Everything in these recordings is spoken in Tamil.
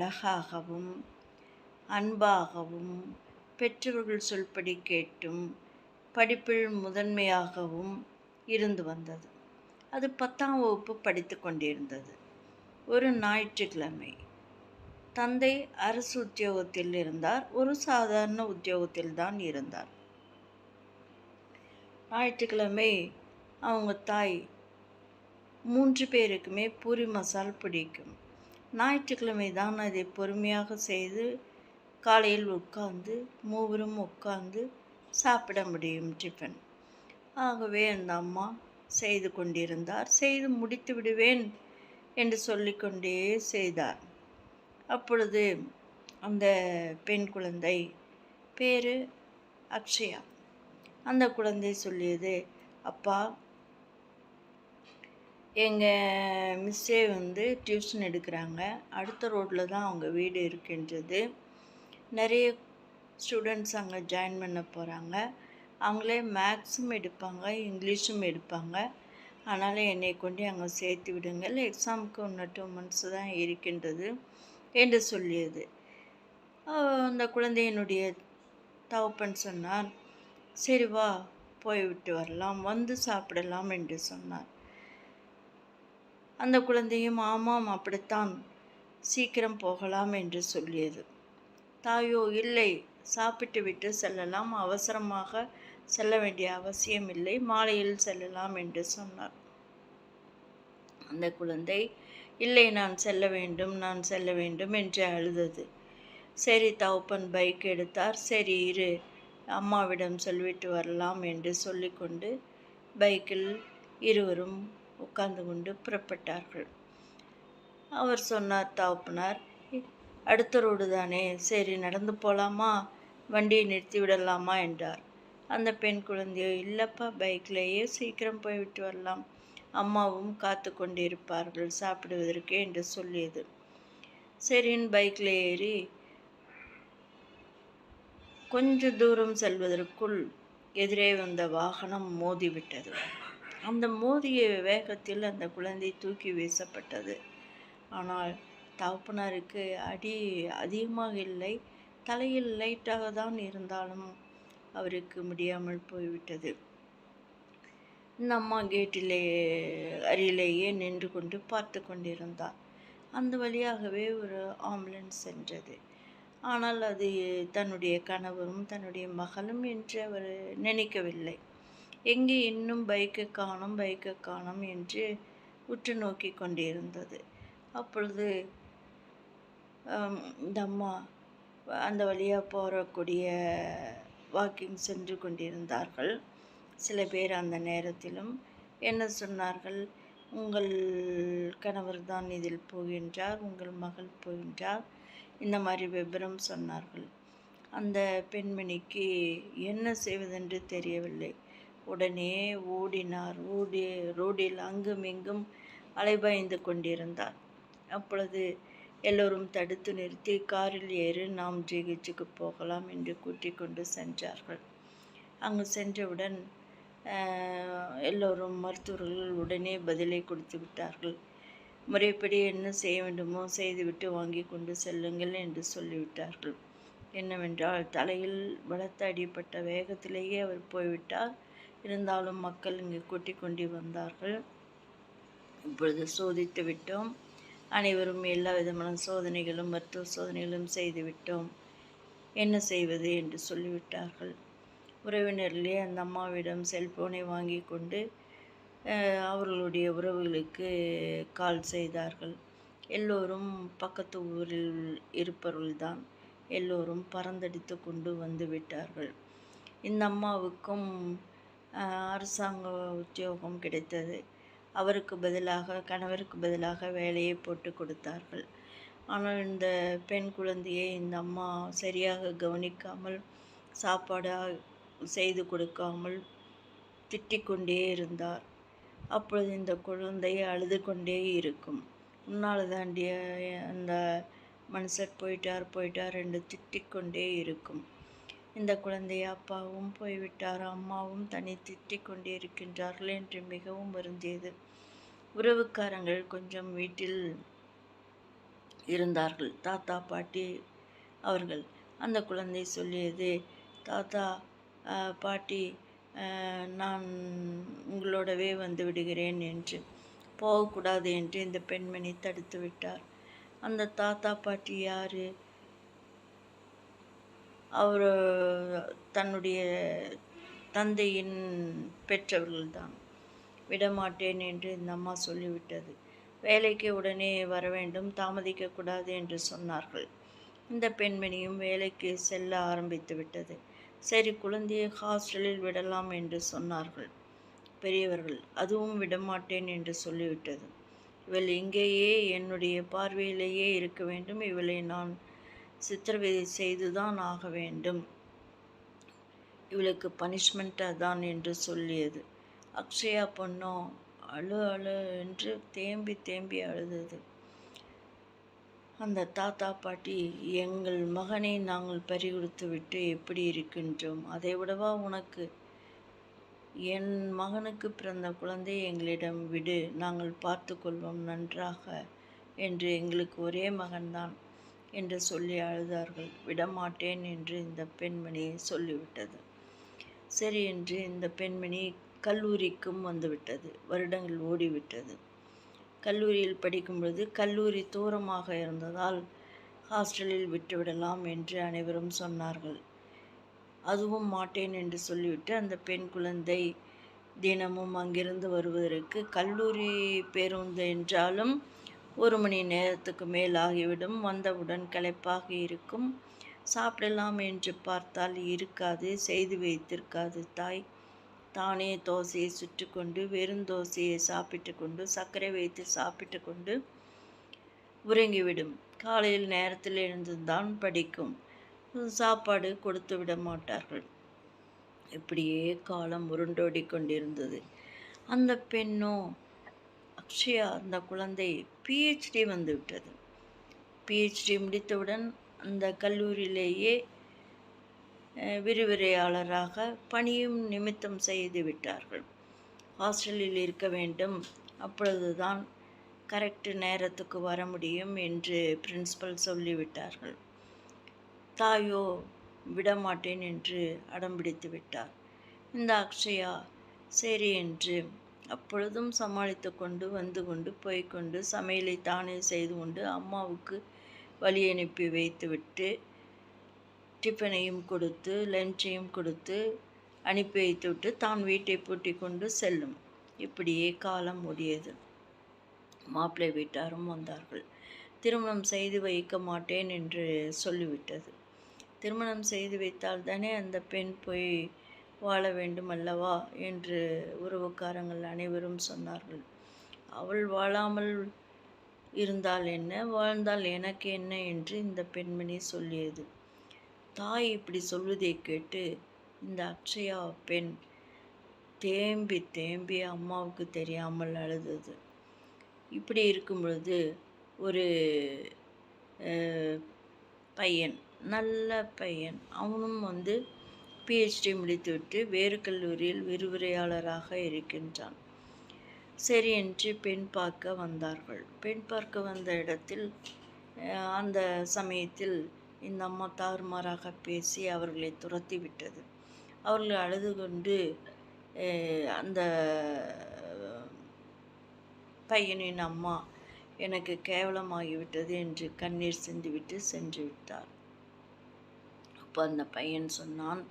அழகாகவும் அன்பாகவும் பெற்றவர்கள் சொல்படி கேட்டும் படிப்பில் முதன்மையாகவும் இருந்து வந்தது. அது 10ஆம் வகுப்பு படித்து கொண்டிருந்தது. ஒரு ஞாயிற்றுக்கிழமை தந்தை அரசு உத்தியோகத்தில் இருந்தார், ஒரு சாதாரண உத்தியோகத்தில் தான் இருந்தார். ஞாயிற்றுக்கிழமை அவங்க தாய் 3 பேருக்குமே பூரி மசால் பிடிக்கும். ஞாயிற்றுக்கிழமை தான் அதை பொறுமையாக செய்து காலையில் உட்கார்ந்து மூவரும் உட்கார்ந்து சாப்பிட முடியும் டிஃபன். ஆகவே அந்த அம்மா செய்து கொண்டிருந்தார். செய்து முடித்து விடுவேன் என்று சொல்லிக்கொண்டே செய்தார். அப்பொழுது அந்த பெண் குழந்தை பேரு அக்ஷயா. அந்த குழந்தை சொல்லியது, அப்பா எங்கள் மிஸ்ஸே டியூஷன் எடுக்கிறாங்க, அடுத்த ரோட்டில் தான் அவங்க வீடு இருக்கின்றது. நிறைய ஸ்டூடெண்ட்ஸ் அங்கே ஜாயின் பண்ண போகிறாங்க. அவங்களே மேக்ஸும் எடுப்பாங்க, இங்கிலீஷும் எடுப்பாங்க. அதனால் என்னை கொண்டு அங்கே சேர்த்து விடுங்கள், எக்ஸாமுக்கு இன்னும் 2 months தான் இருக்கின்றது என்று சொல்லியது. அந்த குழந்தையினுடைய தகப்பன் சொன்னார், சரி வா போய்விட்டு வரலாம், வந்து சாப்பிடலாம் என்று சொன்னார். அந்த குழந்தையும் ஆமாம் அப்படித்தான், சீக்கிரம் போகலாம் என்று சொல்லியது. தாயோ இல்லை, சாப்பிட்டு விட்டு செல்லலாம், அவசரமாக செல்ல வேண்டிய அவசியம் இல்லை, மாலையில் செல்லலாம் என்று சொன்னார். அந்த குழந்தை இல்லை, நான் செல்ல வேண்டும் என்று அழுதது. சரி, தகப்பன் பைக் எடுத்தார். சரி இரு, அம்மாவிடம் சொல்லிவிட்டு வரலாம் என்று சொல்லிக்கொண்டு பைக்கில் இருவரும் உட்கார்ந்து கொண்டு புறப்பட்டார்கள். அவர் சொன்னார், தகப்பனார் அடுத்த ரோடு தானே, சரி நடந்து போகலாமா, வண்டியை நிறுத்தி விடலாமா என்றார். அந்த பெண் குழந்தையோ, இல்லைப்பா பைக்லேயே சீக்கிரம் போய்விட்டு வரலாம், அம்மாவும் காத்து கொண்டு இருப்பார்கள் சாப்பிடுவதற்கு என்று சொல்லியது. சரின்னு பைக்கில் ஏறி கொஞ்ச தூரம் செல்வதற்குள் எதிரே வந்த வாகனம் மோதிவிட்டது. அந்த மோதிய வேகத்தில் அந்த குழந்தை தூக்கி வீசப்பட்டது. ஆனால் தகப்பனாருக்கு அடி அதிகமாக இல்லை, தலையில் லைட்டாக தான் இருந்தாலும் அவருக்கு முடியாமல் போய்விட்டது. இந்த அம்மா கேட்டிலே அருகிலேயே நின்று கொண்டு பார்த்து கொண்டிருந்தார். அந்த வழியாகவே ஒரு ஆம்புலன்ஸ் சென்றது. ஆனால் அது தன்னுடைய கணவரும் தன்னுடைய மகளும் என்று அவர் நினைக்கவில்லை. எங்கே இன்னும் பைக்கை காணோம் என்று உற்று நோக்கி கொண்டிருந்தது. அப்பொழுது இந்த அம்மா அந்த வழியாக போகக்கூடிய வாக்கிங் சென்று கொண்டிருந்தார்கள். சில பேர் அந்த நேரத்திலும் என்ன சொன்னார்கள், உங்கள் கணவர் தான் இதில் போகின்றார், உங்கள் மகள் போகின்றார், இந்த மாதிரி விபரம் சொன்னார்கள். அந்த பெண்மணிக்கு என்ன செய்வதென்று தெரியவில்லை. உடனே ஓடினார். ரோடில் அங்கும் இங்கும் அலைபாய்ந்து கொண்டிருந்தார். அப்பொழுது எல்லோரும் தடுத்து நிறுத்தி, காரில் ஏறி நாம் ஜிஹெச்சுக்கு போகலாம் என்று கூட்டிக் கொண்டு சென்றார்கள். அங்கு சென்றவுடன் எல்லோரும் மருத்துவர்கள் உடனே பதிலை கொடுத்து விட்டார்கள். முறைப்படி என்ன செய்ய வேண்டுமோ செய்துவிட்டு வாங்கி கொண்டு செல்லுங்கள் என்று சொல்லிவிட்டார்கள். என்னவென்றால் தலையில் பலத்த அடிப்பட்ட வேகத்திலேயே அவர் போய்விட்டார். இருந்தாலும் மக்கள் இங்கு கூட்டிக் கொண்டு வந்தார்கள். இப்பொழுது சோதித்து விட்டோம், அனைவரும் எல்லா விதமான சோதனைகளும் மருத்துவ சோதனைகளும் செய்துவிட்டோம், என்ன செய்வது என்று சொல்லிவிட்டார்கள். உறவினர்களே அந்த அம்மாவிடம் செல்போனை வாங்கி கொண்டு அவர்களுடைய உறவுகளுக்கு கால் செய்தார்கள். எல்லோரும் பக்கத்து ஊரில் இருப்பவர்கள்தான். எல்லோரும் பறந்தடித்து கொண்டு வந்து விட்டார்கள். இந்த அம்மாவுக்கும் அரசாங்க உத்தியோகம் கிடைத்தது. அவருக்கு பதிலாக, கணவருக்கு பதிலாக வேலையை போட்டு கொடுத்தார்கள். ஆனால் இந்த பெண் குழந்தையை இந்த அம்மா சரியாக கவனிக்காமல், சாப்பாடு செய்து கொடுக்காமல் திட்டிக்கொண்டே இருந்தார். அப்பொழுது இந்த குழந்தை அழுது கொண்டே இருக்கும். உன்னால் தாண்டிய அந்த மனுஷர் போயிட்டார் என்று திட்டிக்கொண்டே இருக்கும். இந்த குழந்தை அப்பாவும் போய்விட்டார், அம்மாவும் தன்னை திட்டிக் கொண்டே இருக்கின்றார்கள் என்று மிகவும் வருந்தியது. உறவுக்காரங்கள் கொஞ்சம் வீட்டில் இருந்தார்கள். தாத்தா பாட்டி அவர்கள். அந்த குழந்தை சொல்லியது, தாத்தா பாட்டி, நான் உங்களோடவே வந்து விடுகிறேன் என்று. போகக்கூடாது என்று இந்த பெண்மணி தடுத்து விட்டார். அந்த தாத்தா பாட்டி யார்? அவர் தன்னுடைய தந்தையின் பெற்றவர்கள்தான். விடமாட்டேன் என்று இந்த அம்மா சொல்லிவிட்டது. வேலைக்கு உடனே வர வேண்டும், தாமதிக்கக்கூடாது என்று சொன்னார்கள். இந்த பெண்மணியும் வேலைக்கு செல்ல ஆரம்பித்து விட்டது. சரி, குழந்தையை ஹாஸ்டலில் விடலாம் என்று சொன்னார்கள் பெரியவர்கள். அதுவும் விடமாட்டேன் என்று சொல்லிவிட்டது. இவள் இங்கேயே என்னுடைய பார்வையிலேயே இருக்க வேண்டும், இவளை நான் சித்திரவதை செய்துதான் ஆக வேண்டும், இவளுக்கு பனிஷ்மெண்ட் அதான் என்று சொல்லியது. அக்ஷயா பொண்ணோ அழு அழு என்று தேம்பி தேம்பி அழுதது. அந்த தாத்தா பாட்டி, எங்கள் மகனை நாங்கள் பறிகொடுத்து விட்டு எப்படி இருக்கின்றோம், அதை விடவா உனக்கு, என் மகனுக்கு பிறந்த குழந்தை எங்களிடம் விடு, நாங்கள் பார்த்து கொள்வோம் நன்றாக என்று, எங்களுக்கு ஒரே மகன்தான் என்று சொல்லி அழுதார்கள். விடமாட்டேன் என்று இந்த பெண்மணி சொல்லிவிட்டது. சரி என்று இந்த பெண்மணி கல்லூரிக்கும் வந்துவிட்டது. வருடங்கள் ஓடிவிட்டது. கல்லூரியில் படிக்கும்பொழுது கல்லூரி தூரமாக இருந்ததால் ஹாஸ்டலில் விட்டுவிடலாம் என்று அனைவரும் சொன்னார்கள். அதுவும் மாட்டேன் என்று சொல்லிவிட்டு அந்த பெண் குழந்தை தினமும் அங்கிருந்து வருவதற்கு, கல்லூரி பேருந்து என்றாலும் 1 மணி நேரத்துக்கு மேல் ஆகிவிடும். வந்தவுடன் களைப்பாக இருக்கும். சாப்பிடலாம் என்று பார்த்தால் இருக்காது, செய்து வைத்திருக்காது தாய். தானே தோசையை சுட்டு கொண்டு, வெறும் தோசையை சாப்பிட்டு கொண்டு, சர்க்கரை வைத்து சாப்பிட்டு கொண்டு உறங்கிவிடும். காலையில் நேரத்தில் எழுந்துதான் படிக்கும். சாப்பாடு கொடுத்து விட மாட்டார்கள். இப்படியே காலம் உருண்டோடி கொண்டிருந்தது. அந்த பெண்ணோ, அக்ஷயா, அந்த குழந்தை பிஹெச்டி வந்துவிட்டது. பிஹெச்டி முடித்தவுடன் அந்த கல்லூரியிலேயே விரிவுரையாளராக பணியும் நிமித்தம் செய்து விட்டார்கள். ஹாஸ்டலில் இருக்க வேண்டும், அப்பொழுதுதான் கரெக்டு நேரத்துக்கு வர முடியும் என்று பிரின்சிபல் சொல்லிவிட்டார்கள். தாயோ விடமாட்டேன் என்று அடம்பிடித்து விட்டார். இந்த அக்ஷயா சரி என்று அப்பொழுதும் சமாளித்து கொண்டு வந்து கொண்டு போய்கொண்டு சமையலை தானே செய்து கொண்டு அம்மாவுக்கு வழி அனுப்பி வைத்துவிட்டு டிஃபனையும் கொடுத்து லஞ்சையும் கொடுத்து அனுப்பி வைத்துவிட்டு தான் வீட்டை பூட்டி கொண்டு செல்லும். இப்படியே காலம் ஓடியது. மாப்பிள்ளை வீட்டாரும் வந்தார்கள். திருமணம் செய்து வைக்க மாட்டேன் என்று சொல்லிவிட்டது. திருமணம் செய்து வைத்தால் தானே அந்த பெண் போய் வாழ வேண்டும் அல்லவா என்று உறவுக்காரங்கள் அனைவரும் சொன்னார்கள். அவள் வாழாமல் இருந்தால் என்ன, வாழ்ந்தால் எனக்கு என்ன என்று இந்த பெண்மணி சொல்லியது. தாய் இப்படி சொல்வதை கேட்டு இந்த அக்ஷயா பெண் தேம்பி தேம்பி அம்மாவுக்கு தெரியாமல் அழுதது. இப்படி இருக்கும் பொழுது ஒரு பையன், நல்ல பையன், அவனும் வந்து பிஹெச்டி முடித்துவிட்டு வேறு கல்லூரியில் விரிவுரையாளராக இருக்கின்றான். சரி என்று பெண் பார்க்க வந்தார்கள். பெண் பார்க்க வந்த இடத்தில் அந்த சமயத்தில் இந்த அம்மா தாறுமாறாக பேசி அவர்களை துரத்தி விட்டது. அவர்கள் அழுது கொண்டு அந்த பையனின் அம்மா எனக்கு கேவலமாகிவிட்டது என்று கண்ணீர் சிந்திவிட்டு சென்று விட்டார். அப்போ அந்த பையன் சொன்னான்,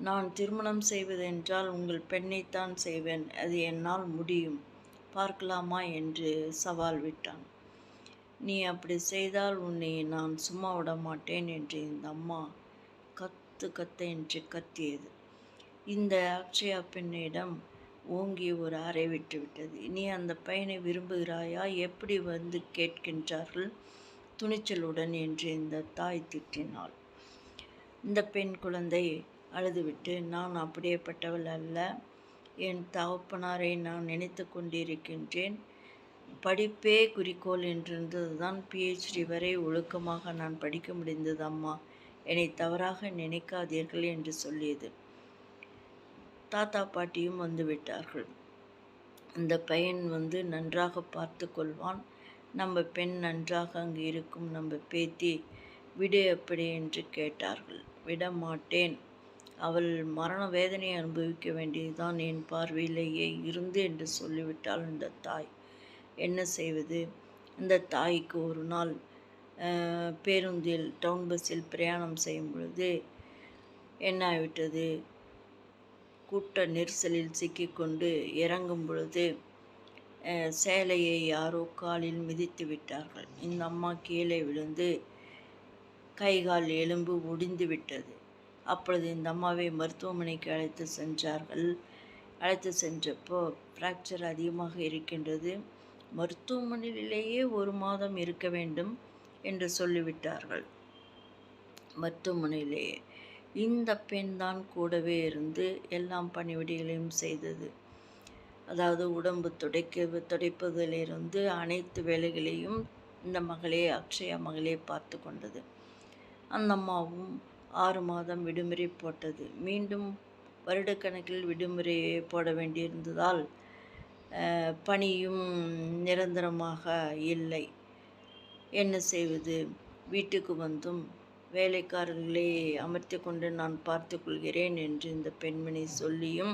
நான் திருமணம் செய்வதென்றால் உங்கள் பெண்ணைத்தான் செய்வேன், அது என்னால் முடியும், பார்க்கலாமா என்று சவால் விட்டான். நீ அப்படி செய்தால் உன்னை நான் சும்மா விட மாட்டேன் என்று இந்த அம்மா கத்து கத்த என்று கத்தியது. இந்த அக்ஷயா பெண்ணிடம் ஓங்கி ஒரு அறை விட்டு விட்டது. நீ அந்த பையனை விரும்புகிறாயா, எப்படி வந்து கேட்கின்றார்கள் துணிச்சலுடன் என்று இந்த தாய் திட்டினாள். இந்த பெண் குழந்தை அழுதுவிட்டு, நான் அப்படியேப்பட்டவள் அல்ல, என் தகப்பனாரை நான் நினைத்து கொண்டிருக்கின்றேன், படிப்பே குறிக்கோள் என்றிருந்தது தான் பிஹெச்டி வரை ஒழுக்கமாக நான் படிக்க முடிந்தது அம்மா, என்னை தவறாக நினைக்காதீர்கள் என்று சொல்லியது. தாத்தா பாட்டியும் வந்து விட்டார்கள். அந்த பையன் வந்து நன்றாக பார்த்து கொள்வான், நம்ம பெண் நன்றாக அங்கு இருக்கும் நம்ம பேத்தி விடு எப்படி என்று கேட்டார்கள். விட மாட்டேன், அவள் மரண வேதனையை அனுபவிக்க வேண்டியதுதான் என் பார்வையிலேயே இருந்து என்று சொல்லிவிட்டாள் அந்த தாய். என்ன செய்வது? அந்த தாய்க்கு ஒரு நாள் பேருந்தில் டவுன் பஸ்ஸில் பிரயாணம் செய்யும் பொழுது என்ன ஆகிவிட்டது, கூட்ட நெரிசலில் சிக்கிக்கொண்டு இறங்கும் பொழுது சேலையை யாரோ காலில் மிதித்து விட்டார்கள். இந்த அம்மா கீழே விழுந்து கை கால் எலும்பு ஒடிந்து விட்டது. அப்பொழுது இந்த அம்மாவை மருத்துவமனைக்கு அழைத்து சென்றார்கள். அழைத்து சென்றப்போ ஃப்ராக்சர் அதிகமாக இருக்கின்றது, மருத்துவமனையிலேயே 1 மாதம் இருக்க வேண்டும் என்று சொல்லிவிட்டார்கள். மருத்துவமனையிலேயே இந்த பெண் தான் கூடவே இருந்து எல்லாம் பணிவிடைகளையும் செய்தது. அதாவது உடம்பு துடைப்பதிலிருந்து அனைத்து வேலைகளையும் இந்த மகளே, அக்ஷயா மகளே பார்த்து கொண்டது. அந்த அம்மாவும் 6 மாதம் விடுமுறை போட்டது. மீண்டும் வருடக்கணக்கில் விடுமுறை போட வேண்டியிருந்ததால் பணியும் நிரந்தரமாக இல்லை. என்ன செய்வது? வீட்டுக்கு வந்தும் வேலைக்காரர்களை அமர்த்தி கொண்டு நான் பார்த்து கொள்கிறேன் என்று இந்த பெண்மணி சொல்லியும்,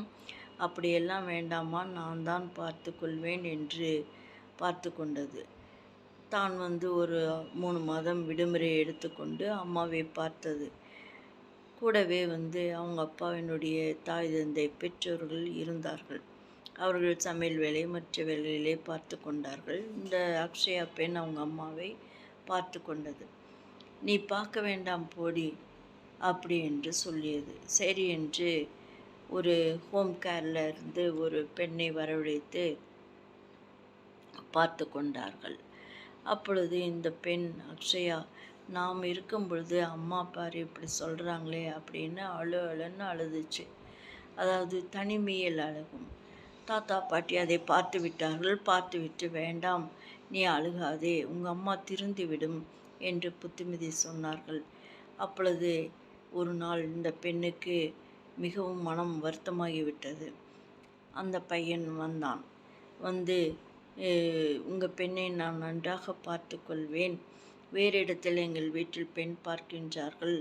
அப்படியெல்லாம் வேண்டாமா, நான் தான் பார்த்து கொள்வேன் என்று பார்த்து கொண்டது. தான் ஒரு 3 மாதம் விடுமுறை எடுத்துக்கொண்டு அம்மாவை பார்த்தது. கூடவே அவங்க அப்பாவினுடைய தாய் தந்தை பெற்றோர்கள் இருந்தார்கள். அவர்கள் சமையல் வேலை மற்ற வேலைகளை பார்த்து கொண்டார்கள். இந்த அக்ஷயா பெண் அவங்க அம்மாவை பார்த்து கொண்டது. நீ பார்க்க வேண்டாம் போடி அப்படி என்று சொல்லியது. சரி என்று ஒரு ஹோம் கேரில் இருந்து ஒரு பெண்ணை வரவழைத்து பார்த்து கொண்டார்கள். அப்பொழுது இந்த பெண் அக்ஷயா, நாம் இருக்கும் பொழுது அம்மா பாரு இப்படி சொல்கிறாங்களே அப்படின்னு அழுன்னு அழுதுச்சு. அதாவது தனிமையில் அழுகும். தாத்தா பாட்டி அதை பார்த்து விட்டார்கள். பார்த்துவிட்டு, வேண்டாம் நீ அழுகாதே, உங்கள் அம்மா திருந்திவிடும் என்று புத்திமதி சொன்னார்கள். அப்பொழுது ஒரு நாள் இந்த பெண்ணுக்கு மிகவும் மனம் வருத்தமாகிவிட்டது. அந்த பையன் வந்தான். உங்கள் பெண்ணை நான் நன்றாக பார்த்து கொள்வேன், வேறு இடத்தில் எங்கள் வீட்டில் பெண் பார்க்கின்றார்கள்,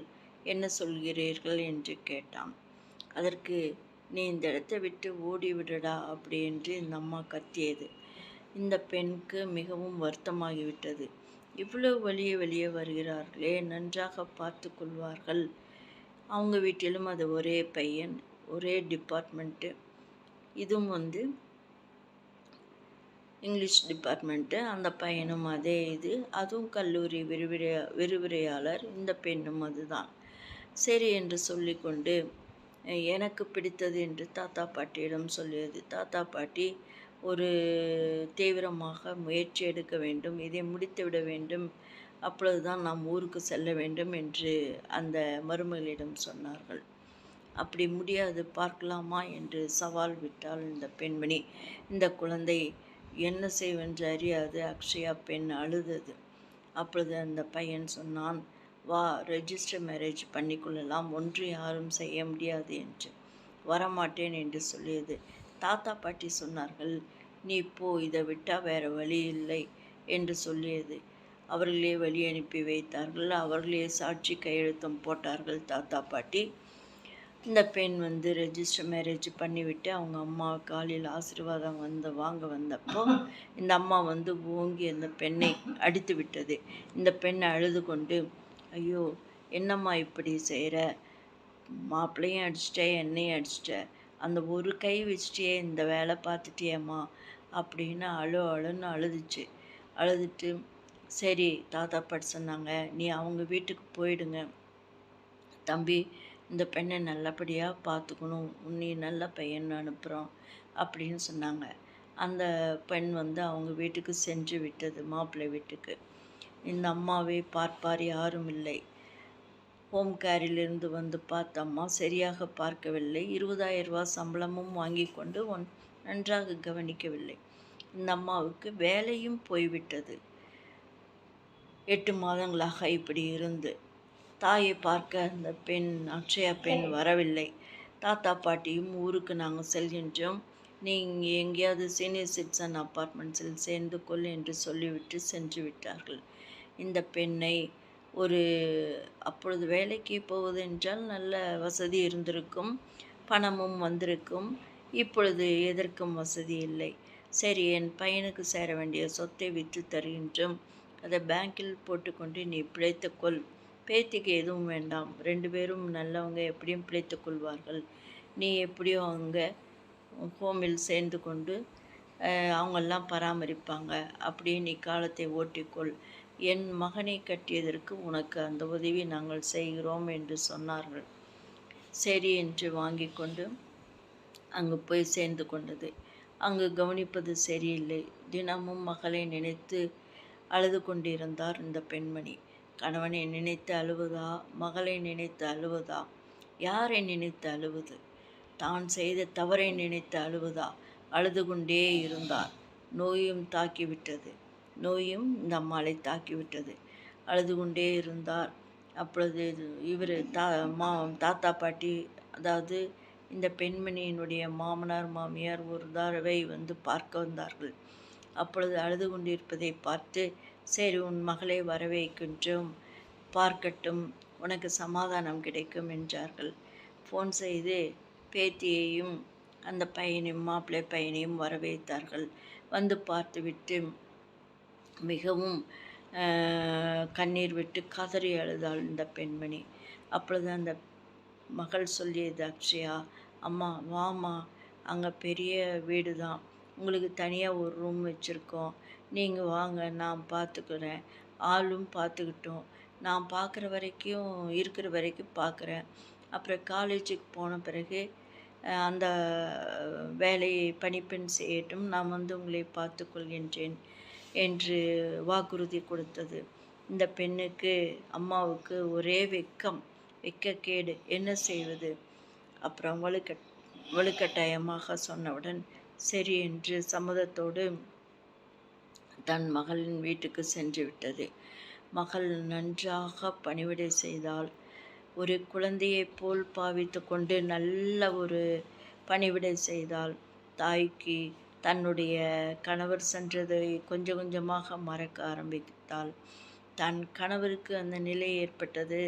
என்ன சொல்கிறீர்கள் என்று கேட்டான். அதற்கு, நீ இந்த இடத்தை விட்டு ஓடிவிடடா அப்படி என்று இந்த அம்மா கத்தியது. இந்த பெண்ணுக்கு மிகவும் வருத்தமாகிவிட்டது. இவ்வளவு வெளியே வருகிறார்களே, நன்றாக பார்த்து கொள்வார்கள். அவங்க வீட்டிலும் அது ஒரே பையன், ஒரே டிபார்ட்மெண்ட்டு. இதுவும் இங்கிலீஷ் டிபார்ட்மெண்ட்டு. அந்த பையனும் அதே இது, அதுவும் கல்லூரி விரிவுரையாளர். இந்த பெண்ணும் அதுதான். சரி என்று சொல்லிக்கொண்டு எனக்கு பிடித்தது என்று தாத்தா பாட்டியிடம் சொல்லியது. தாத்தா பாட்டி ஒரு தீவிரமாக முயற்சி எடுக்க வேண்டும், இதை முடித்துவிட வேண்டும், அப்பொழுதுதான் நாம் ஊருக்கு செல்ல வேண்டும் என்று அந்த மருமகளிடம் சொன்னார்கள். அப்படி முடியாது, பார்க்கலாமா என்று சவால் விட்டாள் இந்த பெண்மணி. இந்த குழந்தை என்ன செய்வென்று அறியாது அக்ஷயா பெண் அழுதது. அப்பொழுது அந்த பையன் சொன்னான், வா, ரெஜிஸ்டர் மேரேஜ் பண்ணிக்கொள்ளலாம், ஒன்று யாரும் செய்ய முடியாது என்று. வரமாட்டேன் என்று சொல்லியது. தாத்தா பாட்டி சொன்னார்கள், நீ போ, இதை விட்டால் வேறு வழி இல்லை என்று சொல்லியது. அவர்களே வழி அனுப்பி வைத்தார்கள். அவர்களே சாட்சி கையெழுத்தம் போட்டார்கள் தாத்தா பாட்டி. இந்த பெண் ரெஜிஸ்டர் மேரேஜ் பண்ணிவிட்டு அவங்க அம்மா காலையில் ஆசீர்வாதம் வாங்க வந்தப்போ இந்த அம்மா ஓங்கி அந்த பெண்ணை அடித்து விட்டது. இந்த பெண் அழுது கொண்டு, ஐயோ என்னம்மா இப்படி செய்கிற, மாப்பிள்ளையும் அடிச்சிட்டே என்னையும் அடிச்சிட்ட, அந்த ஒரு கை வச்சுட்டே இந்த வேலை பார்த்துட்டியம்மா அப்படின்னு அழுன்னு அழுதுச்சு. அழுதுட்டு, சரி தாத்தா பாட்டி சொன்னாங்க, நீ அவங்க வீட்டுக்கு போயிடுங்க தம்பி, இந்த பெண்ணை நல்லபடியாக பார்த்துக்கணும், உன்னை நல்ல பையன் அனுப்புகிறோம் அப்படின்னு சொன்னாங்க. அந்த பெண் அவங்க வீட்டுக்கு சென்று விட்டது, மாப்பிள்ளை வீட்டுக்கு. இந்த அம்மாவை பார்ப்பார் யாரும் இல்லை. ஹோம் கேரிலிருந்து பார்த்த அம்மா சரியாக பார்க்கவில்லை. 20,000 ரூபா சம்பளமும் வாங்கி கொண்டு நன்றாக கவனிக்கவில்லை. இந்த அம்மாவுக்கு வேலையும் போய்விட்டது. 8 மாதங்களாக இப்படி இருந்து தாயை பார்க்க அந்த பெண், அக்ஷயா பெண் வரவில்லை. தாத்தா பாட்டியும் ஊருக்கு நாங்கள் செல்கின்றோம், நீ எங்கேயாவது சீனியர் சிட்டிசன் அப்பார்ட்மெண்ட்ஸில் சேர்ந்து கொள் என்று சொல்லிவிட்டு சென்று விட்டார்கள். இந்த பெண்ணை ஒரு அப்பொழுது வேலைக்கு போவதென்றால் நல்ல வசதி இருந்திருக்கும், பணமும் வந்திருக்கும். இப்பொழுது எதற்கும் வசதி இல்லை. சரி, என் பையனுக்கு சேர வேண்டிய சொத்தை விற்று தருகின்றோம், அதை பேங்கில் போட்டுக்கொண்டு நீ பிழைத்துக்கொள். பேத்திக்கு எதுவும் வேண்டாம், 2 பேரும் நல்லவங்க, எப்படியும் பிழைத்து கொள்வார்கள். நீ எப்படியோ அங்கே ஹோமில் சேர்ந்து கொண்டு அவங்கெல்லாம் பராமரிப்பாங்க, அப்படியே நீ காலத்தை ஓட்டிக்கொள். என் மகனை கட்டியதற்கு உனக்கு அந்த உதவி நாங்கள் செய்கிறோம் என்று சொன்னார்கள். சரி என்று வாங்கி கொண்டு அங்கு போய் சேர்ந்து கொண்டது. அங்கு கவனிப்பது சரியில்லை. தினமும் மகளை நினைத்து அழுது கொண்டிருந்தார் இந்த பெண்மணி. கணவனை நினைத்து அழுவதா, மகளை நினைத்து அழுவதா, யாரை நினைத்து அழுவது? தான் செய்த தவறை நினைத்து அழுவதா? அழுது கொண்டே இருந்தார். நோயும் தாக்கிவிட்டது. நோயும் இந்த அம்மாளை தாக்கிவிட்டது. அழுது கொண்டே இருந்தார். அப்பொழுது இவர் தாத்தா பாட்டி, அதாவது இந்த பெண்மணியினுடைய மாமனார் மாமியார் ஒரு தடவை வந்து பார்க்க வந்தார்கள். அப்பொழுது அழுது கொண்டிருப்பதை பார்த்து, சரி உன் மகளை வரவைக்கின்றோம், பார்க்கட்டும், உனக்கு சமாதானம் கிடைக்கும் என்றார்கள். ஃபோன் செய்து பேத்தியையும் அந்த பையனையும் மாப்பிள்ளை பையனையும் வரவேற்றார்கள். வந்து பார்த்துவிட்டு மிகவும் கண்ணீர் விட்டு கதறி அழுதாள் இந்த பெண்மணி. அப்பொழுது அந்த மகள் சொல்லியது, அக்ஷயா, அம்மா வாம்மா, அங்கே பெரிய வீடு தான், உங்களுக்கு தனியாக ஒரு ரூம் வச்சுருக்கோம், நீங்கள் வாங்க, நான் பார்த்துக்கிறேன், ஆளும் பார்த்துக்கிட்டோம், நான் பார்க்குற வரைக்கும் இருக்கிற வரைக்கும் பார்க்குறேன், அப்புறம் காலேஜுக்கு போன பிறகு அந்த வேலையை பணிப்பெண் செய்யட்டும், நான் வந்து உங்களை பார்த்து கொள்கின்றேன் என்று வாக்குறுதி கொடுத்தது. இந்த பெண்ணுக்கு, அம்மாவுக்கு ஒரே வெட்கக்கேடு, என்ன செய்வது? அப்புறம் வலுக்கட்டாயமாக சொன்னவுடன் சரி என்று சம்மதத்தோடு தன் மகளின் வீட்டுக்கு சென்று விட்டது. மகள் நன்றாக பணிவிடை செய்தாள். ஒரு குழந்தையைப் போல் பாவித்து கொண்டு நல்ல ஒரு பணிவிடை செய்தாள். தாய்க்கு தன்னுடைய கணவர் சென்றதை கொஞ்சம் கொஞ்சமாக மறக்க ஆரம்பித்தாள். தன் கணவருக்கு அந்த நிலை ஏற்பட்டது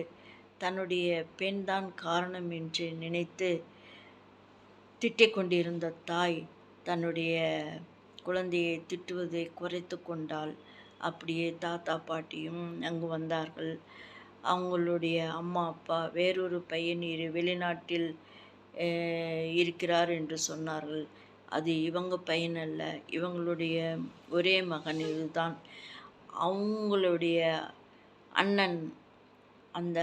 தன்னுடைய பெண்தான் காரணம் என்று நினைத்து திட்டிக் கொண்டிருந்த தாய் தன்னுடைய குழந்தையை திட்டுவதை குறைத்து கொண்டாள். அப்படியே தாத்தா பாட்டியும் அங்கு வந்தார்கள். அவங்களுடைய அம்மா அப்பா வேறொரு பையன் வெளிநாட்டில் இருக்கிறார் என்று சொன்னார்கள். அது இவங்க பையன் அல்ல, இவங்களுடைய ஒரே மகன் இதுதான். அவங்களுடைய அண்ணன், அந்த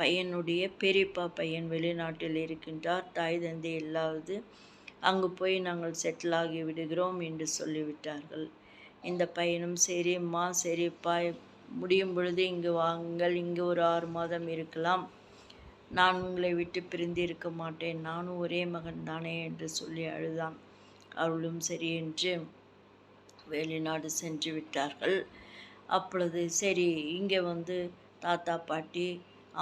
பையனுடைய பெரியப்பா பையன் வெளிநாட்டில் இருக்கின்றார், தாய் தந்தை இல்லாது, அங்கு போய் நாங்கள் செட்டில் ஆகி விடுகிறோம் என்று சொல்லிவிட்டார்கள். இந்த பையனும் சரிம்மா சரிப்பா, முடியும் பொழுது இங்கு வாங்குங்கள், இங்கு ஒரு 6 மாதம் இருக்கலாம், நான் உங்களை விட்டு பிரிந்து இருக்க மாட்டேன், நானும் ஒரே மகன் தானே என்று சொல்லி அழுதான். அவளும் சரி என்று வெளிநாடு சென்று விட்டார்கள். அப்பொழுது சரி, இங்கே வந்து தாத்தா பாட்டி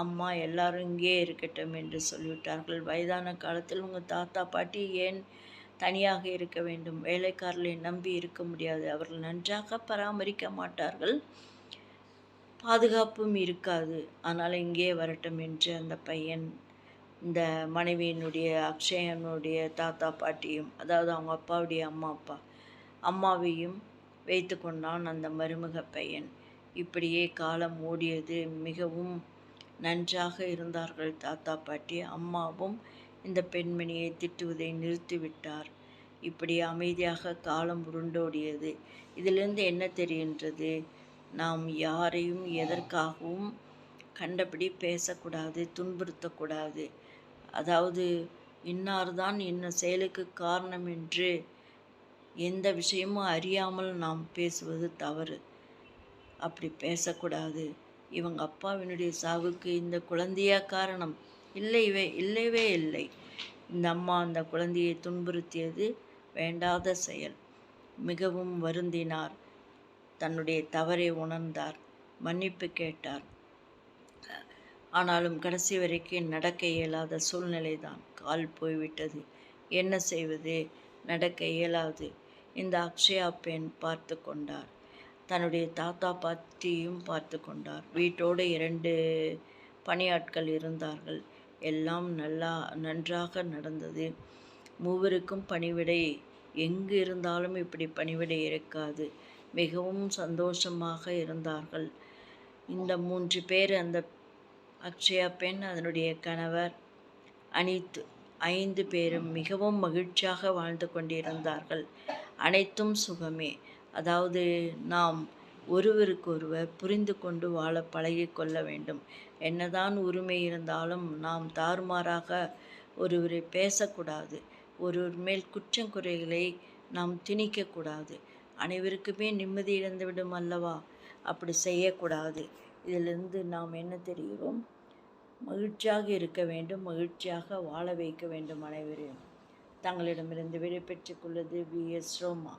அம்மா எல்லாரும் இங்கே இருக்கட்டும் என்று சொல்லிவிட்டார்கள். வயதான காலத்தில் உங்கள் தாத்தா பாட்டி ஏன் தனியாக இருக்க வேண்டும்? வேலைக்காரர்களை நம்பி இருக்க முடியாது, அவர்கள் நன்றாக பராமரிக்க மாட்டார்கள், பாதுகாப்பும் இருக்காது, ஆனால் இங்கே வரட்டும் என்று அந்த பையன் இந்த மனைவியினுடைய அக்ஷயனுடைய தாத்தா பாட்டியும், அதாவது அவங்க அப்பாவுடைய அம்மாவையும் வைத்து கொண்டான் அந்த மருமக பையன். இப்படியே காலம் ஓடியது. மிகவும் நன்றாக இருந்தார்கள் தாத்தா பாட்டி. அம்மாவும் இந்த பெண்மணியை திட்டுவதை நிறுத்திவிட்டார். இப்படி அமைதியாக காலம் உருண்டோடியது. இதிலிருந்து என்ன தெரிகின்றது? நாம் யாரையும் எதற்காகவும் கண்டபடி பேசக்கூடாது, துன்புறுத்தக்கூடாது. அதாவது இன்னார்தான் இன்ன செயலுக்கு காரணம் என்று எந்த விஷயமும் அறியாமல் நாம் பேசுவது தவறு. அப்படி பேசக்கூடாது. இவங்க அப்பாவினுடைய சாவுக்கு இந்த குழந்தையா காரணம்? இல்லவே இல்லை. இந்த அம்மா அந்த குழந்தையை துன்புறுத்தியது வேண்டாத செயல். மிகவும் வருந்தினார். தன்னுடைய தவறை உணர்ந்தார், மன்னிப்பு கேட்டார். ஆனாலும் கடைசி வரைக்கும் நடக்க இயலாத சூழ்நிலைதான். கால் போய்விட்டது. என்ன செய்வது? நடக்க இயலாது. இந்த அக்ஷயா பெண் பார்த்து கொண்டார். தன்னுடைய தாத்தா பாட்டியும் பார்த்து கொண்டார். வீட்டோடு 2 பணியாட்கள் இருந்தார்கள். எல்லாம் நன்றாக நடந்தது. மூவருக்கும் பணிவிடை எங்கு இருந்தாலும் இப்படி பணிவிடை இருக்காது. மிகவும் சந்தோஷமாக இருந்தார்கள். இந்த 3 பேர், அந்த அக்ஷயா பெண், அதனுடைய கணவர், அனித், 5 பேரும் மிகவும் மகிழ்ச்சியாக வாழ்ந்து கொண்டிருந்தார்கள். அனைத்தும் சுகமே. அதாவது நாம் ஒருவருக்கொருவர் புரிந்து கொண்டு வாழ பழகிக்கொள்ள வேண்டும். என்னதான் உரிமை இருந்தாலும் நாம் தாறுமாறாக ஒருவரை பேசக்கூடாது. ஒருவர் மேல் குற்றங்குறைகளை நாம் திணிக்கக்கூடாது. அனைவருக்குமே நிம்மதி இழந்துவிடும் அல்லவா? அப்படி செய்யக்கூடாது. இதிலிருந்து நாம் என்ன தெரிகிறோம்? மகிழ்ச்சியாக இருக்க வேண்டும், மகிழ்ச்சியாக வாழ வைக்க வேண்டும் அனைவரையும். தங்களிடமிருந்து விடை பெற்றுக் கொள்வது வி.எஸ். ரோமா.